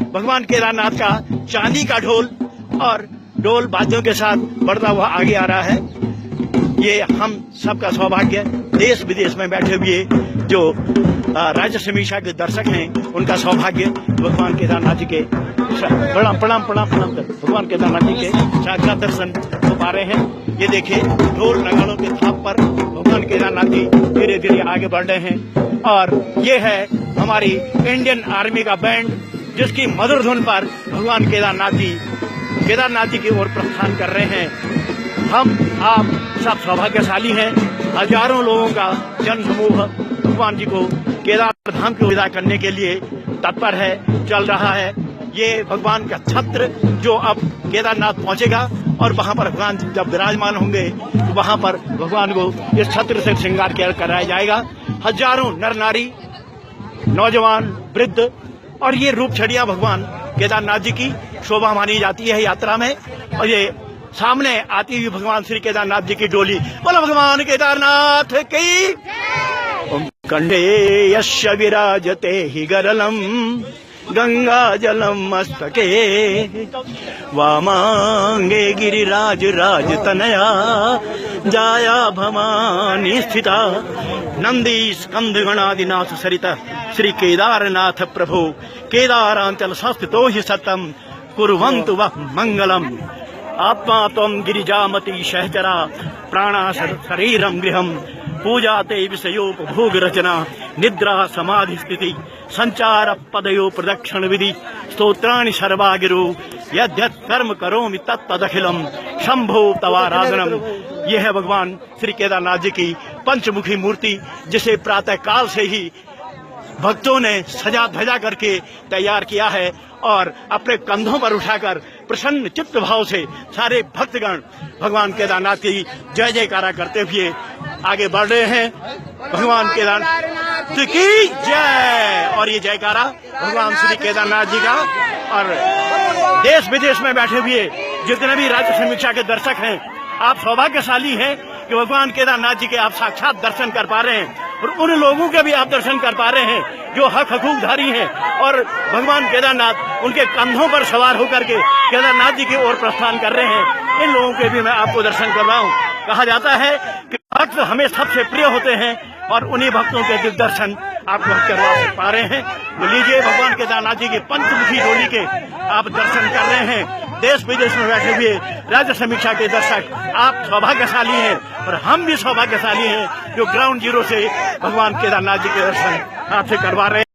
भगवान केदारनाथ का चांदी का ढोल और ढोल बाजों के साथ बढ़ता हुआ आगे आ रहा है। ये हम सबका सौभाग्य, देश विदेश में बैठे हुए जो राज्य समीक्षा के दर्शक हैं उनका सौभाग्य भगवान केदारनाथ जी के प्रणाम प्रणाम प्रणाम प्रणाम भगवान केदारनाथ जी के साक्षात दर्शन हो पा रहे हैं। ये देखिए ढोल नगाड़ों के थाप पर भगवान केदारनाथ जी धीरे धीरे आगे बढ़ रहे हैं और ये है हमारी इंडियन आर्मी का बैंड जिसकी मधुर धुन पर भगवान केदारनाथ जी की ओर प्रस्थान कर रहे हैं। हम आप सब सौभाग्यशाली हैं। हजारों लोगों का जन समूह भगवान जी को केदार धाम की विदा करने के लिए तत्पर है, चल रहा है। ये भगवान का छत्र जो अब केदारनाथ पहुंचेगा और वहां पर भगवान जब विराजमान होंगे तो वहां पर भगवान को इस छत्र से श्रृंगार कराया जाएगा। हजारों नर नारी, नौजवान, वृद्ध और ये रूप छड़िया भगवान केदारनाथ जी की शोभा मानी जाती है यात्रा में। और ये सामने आती हुई भगवान श्री केदारनाथ जी की डोली, बोलो भगवान केदारनाथ की। कंडे यस्य विराजते हि गरलम गंगा जलम मस्तके वामांगे गिरिराज राज तनया जाया भवानी स्थिता नंदी स्कंद गणादिनाथ सरिता श्री केदारनाथ प्रभु केदारांचल संस्थितो हि सतम कुर्वन्तु वः मंगलम। आत्मा त्वं गिरिजामती सहचरा प्राणा शरीरम गृहम पूजाते विषयोपभोग रचना निद्रा समाधि स्थिति संचार पदयो प्रदक्षिण विधि स्तोत्राणि सर्वागिरो यद्यत् कर्म करोमि तत्तदखिलम शंभो तवाराधनम। यह है भगवान श्री केदारनाथ जी की पंचमुखी मूर्ति जिसे प्रातः काल से ही भक्तों ने सजा धजा करके तैयार किया है और अपने कंधों पर उठाकर प्रसन्न चित्त भाव से सारे भक्तगण भगवान केदारनाथ की जय जयकारा करते हुए आगे बढ़ रहे हैं। भगवान केदारनाथ की जय। और ये जयकारा भगवान श्री केदारनाथ जी का और देश विदेश में बैठे हुए जितने भी राज्य समीक्षा के दर्शक हैं, आप सौभाग्यशाली हैं कि भगवान केदारनाथ जी के आप साक्षात दर्शन कर पा रहे हैं और उन लोगों के भी आप दर्शन कर पा रहे हैं जो हक हकूकधारी हैं और भगवान केदारनाथ उनके कंधों पर सवार होकर के केदारनाथ जी की ओर प्रस्थान कर रहे हैं। इन लोगों के भी मैं आपको दर्शन कर रहा हूँ। कहा जाता है कि भक्त हमें सबसे प्रिय होते हैं और उन्हीं भक्तों के दिव्य दर्शन आप करवा पा रहे हैं। तो लीजिए भगवान केदारनाथ जी की पंचमुखी डोली के आप दर्शन कर रहे हैं। देश विदेश में बैठे हुए राज्य समीक्षा के दर्शक आप सौभाग्यशाली हैं और हम भी सौभाग्यशाली हैं जो ग्राउंड जीरो से भगवान केदारनाथ जी के दर्शन आपसे करवा रहे हैं।